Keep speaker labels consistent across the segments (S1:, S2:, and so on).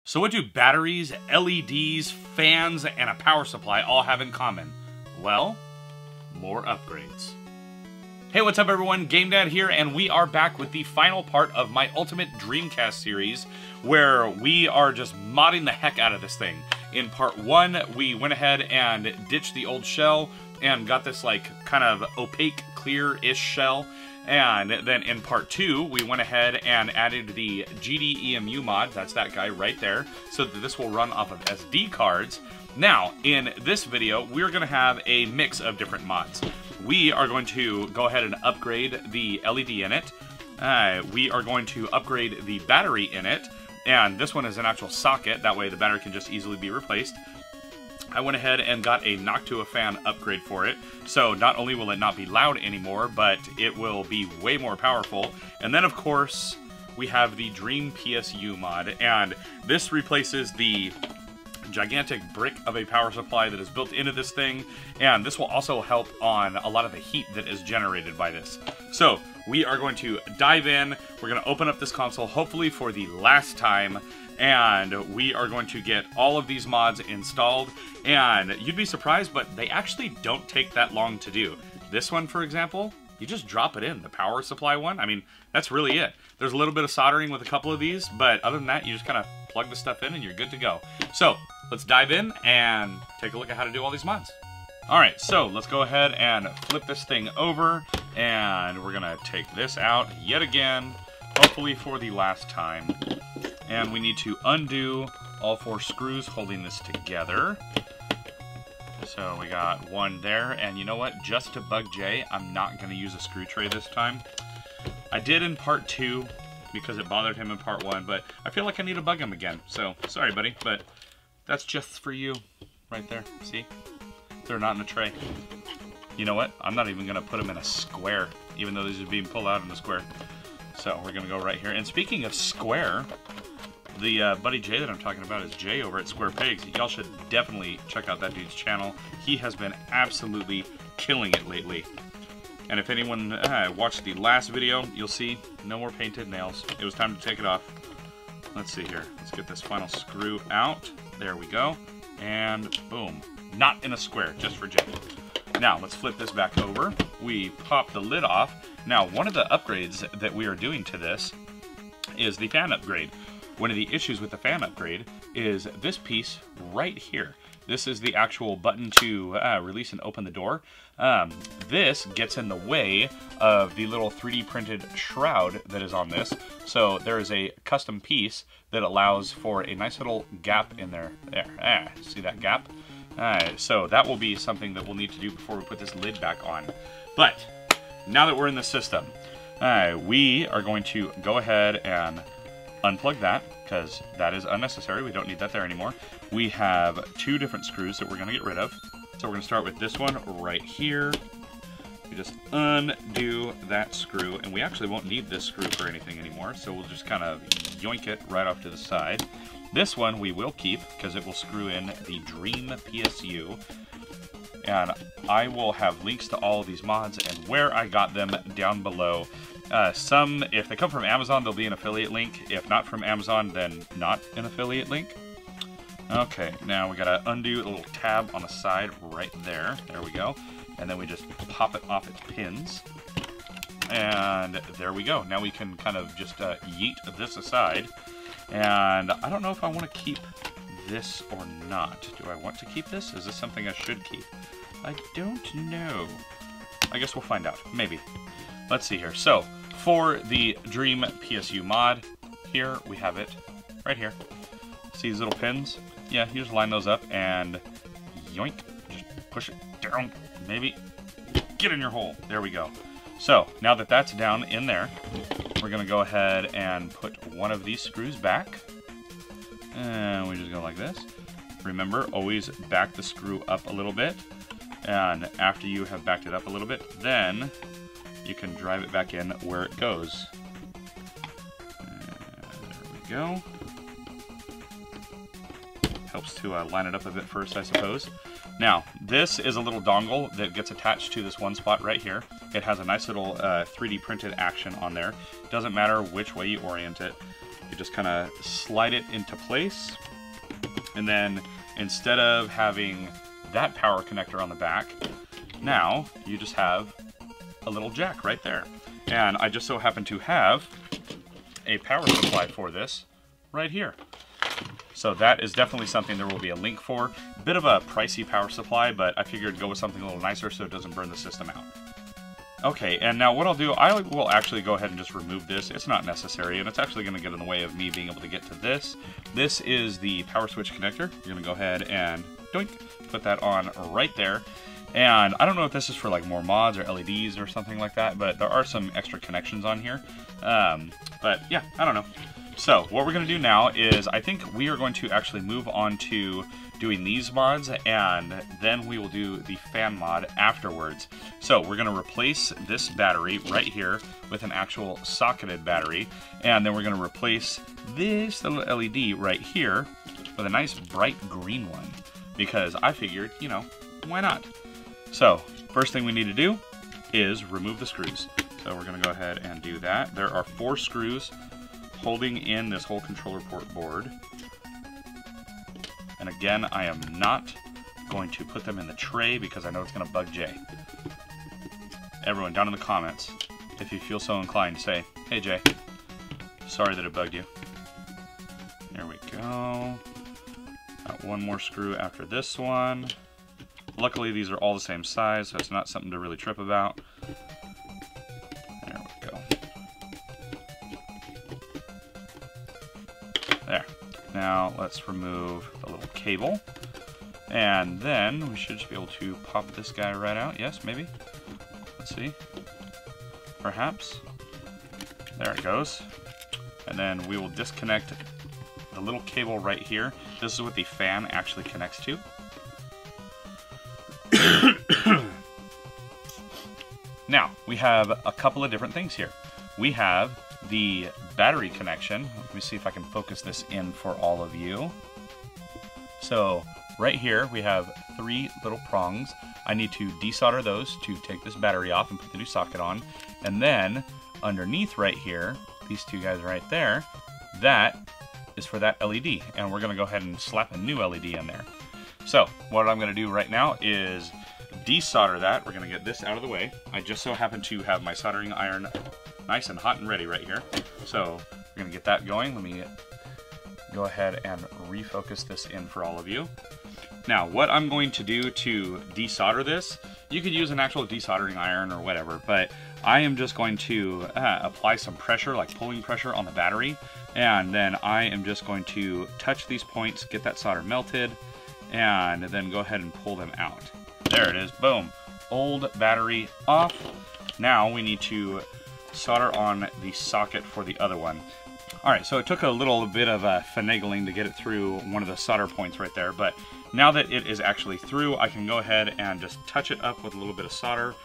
S1: So what do batteries, LEDs, fans, and a power supply all have in common? Well, more upgrades. Hey, what's up everyone? GameDad here, and we are back with the final part of my Ultimate Dreamcast series, where we are just modding the heck out of this thing. In part 1, we went ahead and ditched the old shell, and got this like kind of opaque, clear-ish shell. And then in part 2, we went ahead and added the GDEMU mod, that's that guy right there, so that this will run off of SD cards. Now, in this video, we're going to have a mix of different mods. We are going to go ahead and upgrade the LED in it. We are going to upgrade the battery in it, and this one is an actual socket, that way the battery can just easily be replaced. I went ahead and got a knock to a fan upgrade for it, so not only will it not be loud anymore, but it will be way more powerful. And then of course, we have the Dream PSU mod, and this replaces the gigantic brick of a power supply that is built into this thing, and this will also help on a lot of the heat that is generated by this. So we are going to dive in, we're going to open up this console hopefully for the last time, and we are going to get all of these mods installed, and you'd be surprised, but they actually don't take that long to do. This one, for example, you just drop it in, the power supply one. I mean, that's really it. There's a little bit of soldering with a couple of these, but other than that, you just kind of plug the stuff in and you're good to go. So let's dive in and take a look at how to do all these mods. Alright, so let's go ahead and flip this thing over, and we're gonna take this out yet again, hopefully for the last time. And we need to undo all 4 screws holding this together. So we got one there, and you know what? Just to bug Jay, I'm not going to use a screw tray this time. I did in part 2 because it bothered him in part 1, but I feel like I need to bug him again. So, sorry buddy, but that's just for you right there. See? They're not in a tray. You know what? I'm not even going to put them in a square, even though these are being pulled out in a square. So we're going to go right here. And speaking of square, the buddy Jay that I'm talking about is Jay over at Square Pegs. Y'all should definitely check out that dude's channel. He has been absolutely killing it lately. And if anyone watched the last video, you'll see no more painted nails. It was time to take it off. Let's see here. Let's get this final screw out. There we go. And boom. Not in a square, just for Jay. Now, let's flip this back over. We pop the lid off. Now, one of the upgrades that we are doing to this is the fan upgrade. One of the issues with the fan upgrade is this piece right here. This is the actual button to release and open the door. This gets in the way of the little 3D printed shroud that is on this. So there is a custom piece that allows for a nice little gap in there. There, see that gap? So that will be something that we'll need to do before we put this lid back on. But now that we're in the system, we are going to go ahead and unplug that, because that is unnecessary. We don't need that there anymore. We have 2 different screws that we're going to get rid of. So we're going to start with this one right here. We just undo that screw, and we actually won't need this screw for anything anymore, so we'll just kind of yoink it right off to the side. This one we will keep, because it will screw in the Dream PSU. And I will have links to all of these mods and where I got them down below. Some, if they come from Amazon, they'll be an affiliate link. If not from Amazon, then not an affiliate link. Okay, now we gotta undo a little tab on the side right there. There we go. And then we just pop it off its pins. And there we go. Now we can kind of just yeet this aside. And I don't know if I want to keep this or not. Do I want to keep this? Is this something I should keep? I don't know. I guess we'll find out. Maybe. Let's see here. So, for the Dream PSU mod, here we have it right here. See these little pins? Yeah, you just line those up and yoink. Just push it down. Maybe get in your hole. There we go. So, now that that's down in there, we're going to go ahead and put one of these screws back. And we just go like this. Remember, always back the screw up a little bit. And after you have backed it up a little bit, then you can drive it back in where it goes. There we go. Helps to line it up a bit first, I suppose. Now, this is a little dongle that gets attached to this one spot right here. It has a nice little 3D printed action on there. Doesn't matter which way you orient it. You just kind of slide it into place, and then instead of having that power connector on the back, now you just have a little jack right there. And I just so happen to have a power supply for this right here. So that is definitely something there will be a link for. Bit of a pricey power supply, but I figured go with something a little nicer so it doesn't burn the system out. Okay, and now what I'll do, I will actually go ahead and just remove this. It's not necessary, and it's actually going to get in the way of me being able to get to this. This is the power switch connector. You're going to go ahead and doink, put that on right there. And I don't know if this is for like more mods or LEDs or something like that, but there are some extra connections on here. But yeah, I don't know. So what we're going to do now is I think we are going to actually move on to doing these mods, and then we will do the fan mod afterwards. So we're going to replace this battery right here with an actual socketed battery, and then we're going to replace this little LED right here with a nice bright green one, because I figured, you know, why not? So first thing we need to do is remove the screws. So we're going to go ahead and do that. There are 4 screws holding in this whole controller port board. And again, I am not going to put them in the tray because I know it's going to bug Jay. Everyone down in the comments, if you feel so inclined, say, hey Jay, sorry that it bugged you. There we go. Got one more screw after this one. Luckily these are all the same size, so it's not something to really trip about. There we go. There. Now let's remove the little cable, and then we should just be able to pop this guy right out. Yes, maybe. Let's see. Perhaps. There it goes. And then we will disconnect the little cable right here. This is what the fan actually connects to. Now, we have a couple of different things here. We have the battery connection. Let me see if I can focus this in for all of you. So right here we have 3 little prongs. I need to desolder those to take this battery off and put the new socket on. And then underneath right here, these 2 guys right there, that is for that LED. And we're going to go ahead and slap a new LED in there. So what I'm going to do right now is desolder that. We're going to get this out of the way. I just so happen to have my soldering iron nice and hot and ready right here. So we're going to get that going. Let me go ahead and refocus this in for all of you. Now, what I'm going to do to desolder this, you could use an actual desoldering iron or whatever, but I am just going to apply some pressure, like pulling pressure on the battery, and then I am just going to touch these points, get that solder melted, and then go ahead and pull them out. There it is, boom. Old battery off. Now we need to solder on the socket for the other one. Alright, so it took a little bit of finagling to get it through one of the solder points right there, but now that it is actually through, I can go ahead and just touch it up with a little bit of solder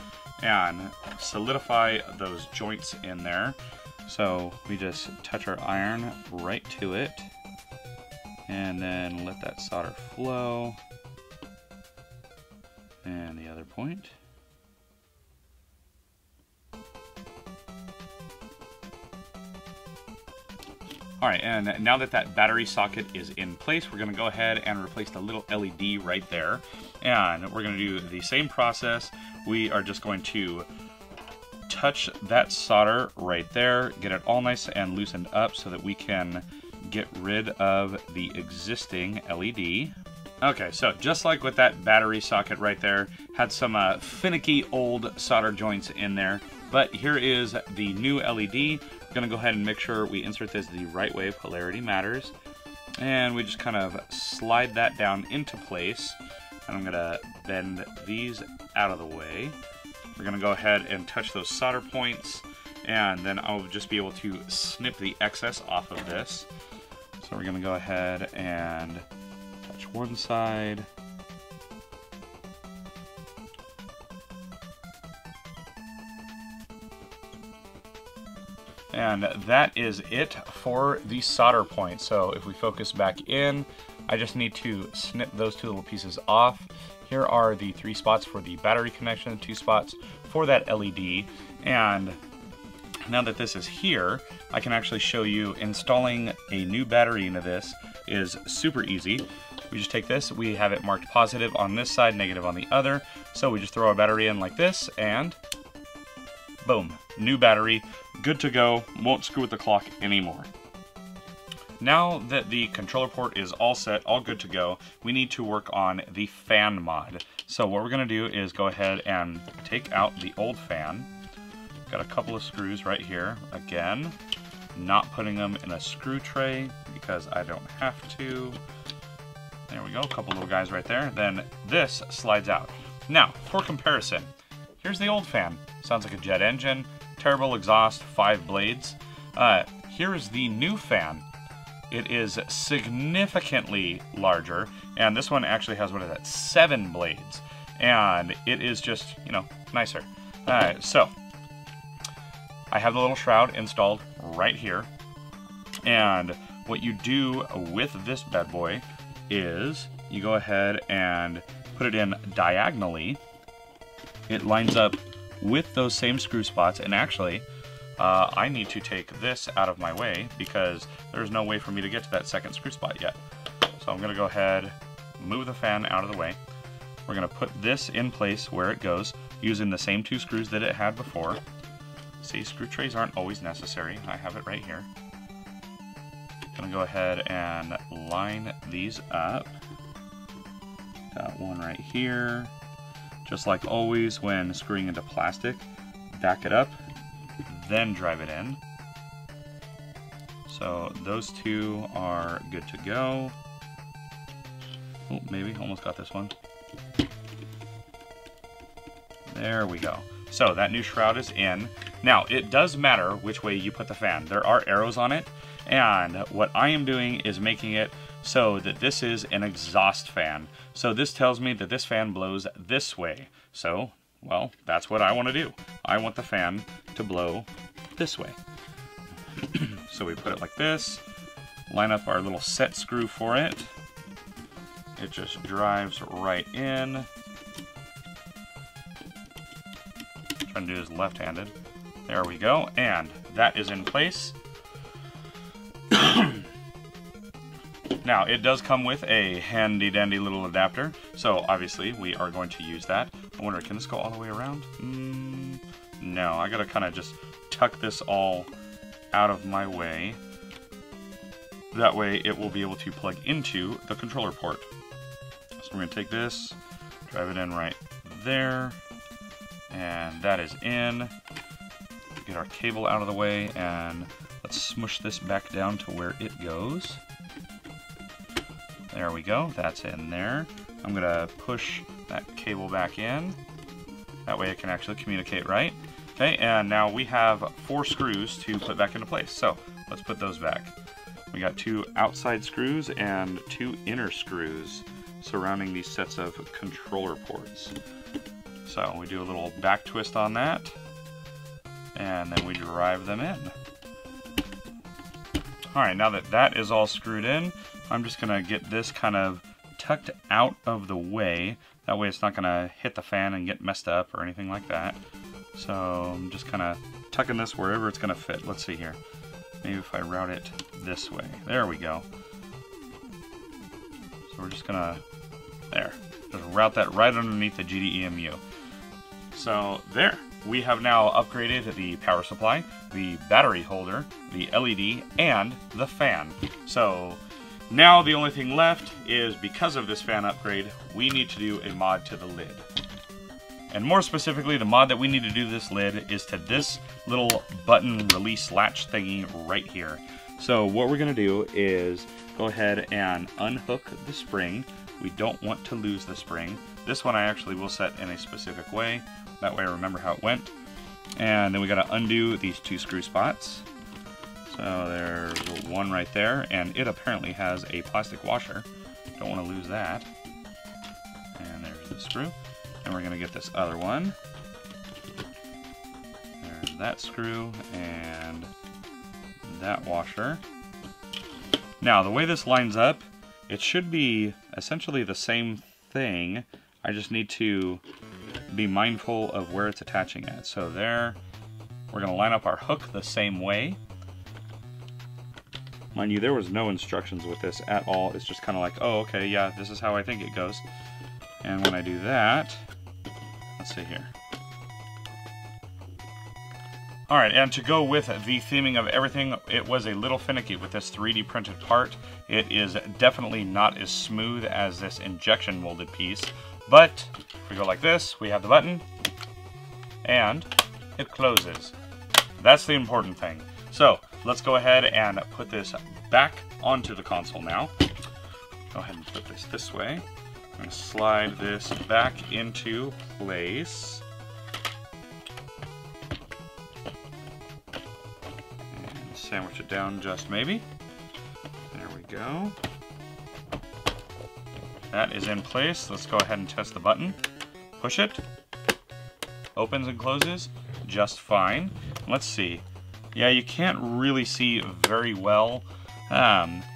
S1: and solidify those joints in there. So we just touch our iron right to it, and then let that solder flow. And the other point. Alright, and now that that battery socket is in place, we're going to go ahead and replace the little LED right there. And we're going to do the same process. We are just going to touch that solder right there, get it all nice and loosened up so that we can get rid of the existing LED. Okay, so just like with that battery socket right there, had some finicky old solder joints in there, but here is the new LED. We're going to go ahead and make sure we insert this the right way, polarity matters, and we just kind of slide that down into place, and I'm going to bend these out of the way. We're going to go ahead and touch those solder points, and then I'll just be able to snip the excess off of this. So we're going to go ahead and touch one side. And that is it for the solder point. So if we focus back in, I just need to snip those 2 little pieces off. Here are the 3 spots for the battery connection, 2 spots for that LED. And Now that this is here, I can actually show you installing a new battery into this is super easy. We just take this, we have it marked positive on this side, negative on the other. So we just throw our battery in like this, and boom, new battery, good to go, won't screw with the clock anymore. Now that the controller port is all set, all good to go, we need to work on the fan mod. So what we're gonna do is go ahead and take out the old fan. Got a couple of screws right here. Again, not putting them in a screw tray because I don't have to. There we go, a couple little guys right there. Then this slides out. Now, for comparison, here's the old fan. Sounds like a jet engine, terrible exhaust, 5 blades. Here's the new fan. It is significantly larger, and this one actually has, what is that, 7 blades. And it is just, you know, nicer. Alright, so I have the little shroud installed right here. And what you do with this bad boy is you go ahead and put it in diagonally. It lines up with those same screw spots, and actually I need to take this out of my way because there's no way for me to get to that second screw spot yet. So I'm going to go ahead, move the fan out of the way. We're going to put this in place where it goes using the same 2 screws that it had before. See, screw trays aren't always necessary. I have it right here. Going to go ahead and line these up. Got one right here. Just like always when screwing into plastic, back it up, then drive it in. So those 2 are good to go. Oh, maybe, almost got this one. There we go. So that new shroud is in. Now, it does matter which way you put the fan. There are arrows on it, and what I am doing is making it so that this is an exhaust fan. So this tells me that this fan blows this way. So, well, that's what I want to do. I want the fan to blow this way. So we put it like this, line up our little set screw for it. It just drives right in. Trying to do this left-handed. There we go, and that is in place. Now, it does come with a handy-dandy little adapter, so obviously we are going to use that. I wonder, can this go all the way around? No, I gotta kind of just tuck this all out of my way. That way it will be able to plug into the controller port. So we're gonna take this, drive it in right there, and that is in. Get our cable out of the way, and let's smush this back down to where it goes. There we go, that's in there. I'm gonna push that cable back in. That way it can actually communicate right. Okay, and now we have 4 screws to put back into place. So let's put those back. We got 2 outside screws and 2 inner screws surrounding these sets of controller ports. So we do a little back twist on that, and then we drive them in. Alright, now that that is all screwed in, I'm just going to get this kind of tucked out of the way. That way it's not going to hit the fan and get messed up or anything like that. So I'm just kind of tucking this wherever it's going to fit. Let's see here. Maybe if I route it this way. There we go. So we're just going to, there, just route that right underneath the GDEMU. So there. We have now upgraded the power supply, the battery holder, the LED, and the fan. So now the only thing left is, because of this fan upgrade, we need to do a mod to the lid. And more specifically, the mod that we need to do to this lid is to this little button release latch thingy right here. So what we're going to do is go ahead and unhook the spring. We don't want to lose the spring. This one I actually will set in a specific way. That way I remember how it went. And then we got to undo these 2 screw spots. So there's one right there, and it apparently has a plastic washer. Don't want to lose that. And there's the screw. And we're going to get this other one. There's that screw and that washer. Now, the way this lines up, it should be essentially the same thing. I just need to be mindful of where it's attaching at. So there, We're going to line up our hook the same way. Mind you, there was no instructions with this at all. It's just kind of like, oh, okay, yeah, this is how I think it goes. And when I do that, let's see here. Alright, and to go with the theming of everything, it was a little finicky with this 3D printed part. It is definitely not as smooth as this injection molded piece, but if we go like this, we have the button, and it closes. That's the important thing. So, let's go ahead and put this back onto the console now. Go ahead and put this way. I'm going to slide this back into place. Sandwich it down just maybe. There we go. That is in place. Let's go ahead and test the button. Push it. Opens and closes just fine. Let's see. Yeah, you can't really see very well.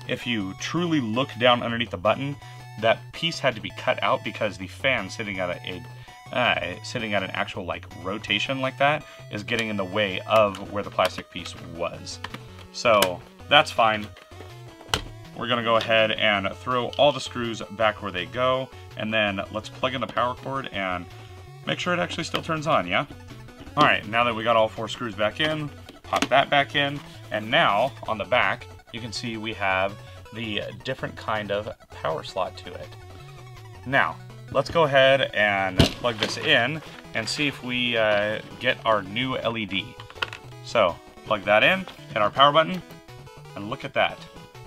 S1: If you truly look down underneath the button, that piece had to be cut out because the fan sitting at an actual like rotation like that is getting in the way of where the plastic piece was. So that's fine. We're gonna go ahead and throw all the screws back where they go, and then let's plug in the power cord and make sure it actually still turns on, yeah? All right, now that we got all 4 screws back in, pop that back in, and now on the back, you can see we have the different kind of power slot to it. Now, let's go ahead and plug this in and see if we get our new LED. So, plug that in, hit our power button, and look at that.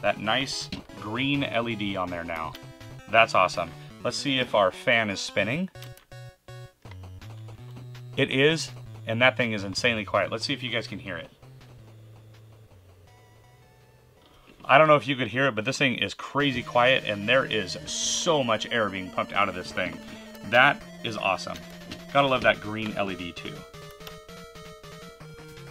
S1: That nice green LED on there now. That's awesome. Let's see if our fan is spinning. It is, and that thing is insanely quiet. Let's see if you guys can hear it. I don't know if you could hear it, but this thing is crazy quiet, and there is so much air being pumped out of this thing. That is awesome. Gotta love that green LED too.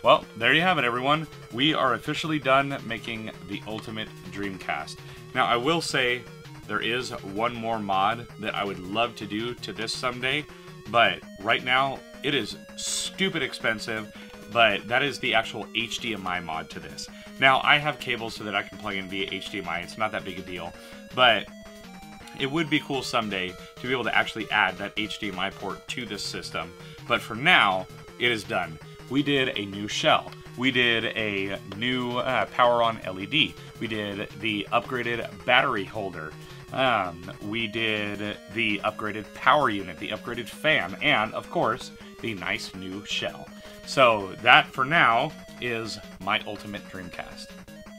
S1: Well, there you have it, everyone. We are officially done making the ultimate Dreamcast. Now, I will say there is one more mod that I would love to do to this someday, but right now it is stupid expensive, but that is the actual HDMI mod to this. Now, I have cables so that I can plug in via HDMI. It's not that big a deal, but it would be cool someday to be able to actually add that HDMI port to this system. But for now, it is done. We did a new shell. We did a new power on LED. We did the upgraded battery holder. We did the upgraded power unit, the upgraded fan, and of course, the nice new shell. So that, for now, is my ultimate Dreamcast.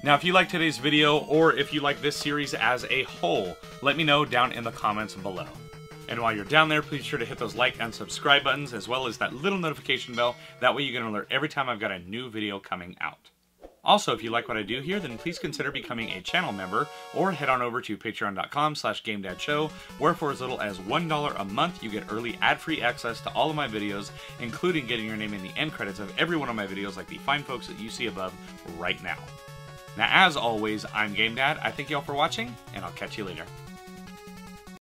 S1: Now, if you like today's video, or if you like this series as a whole, let me know down in the comments below. And while you're down there, please be sure to hit those like and subscribe buttons, as well as that little notification bell. That way you get an alert every time I've got a new video coming out. Also, if you like what I do here, then please consider becoming a channel member, or head on over to patreon.com/GameDadShow, where for as little as $1 a month, you get early ad-free access to all of my videos, including getting your name in the end credits of every one of my videos like the fine folks that you see above right now. Now, as always, I'm GameDad. I thank you all for watching, and I'll catch you later.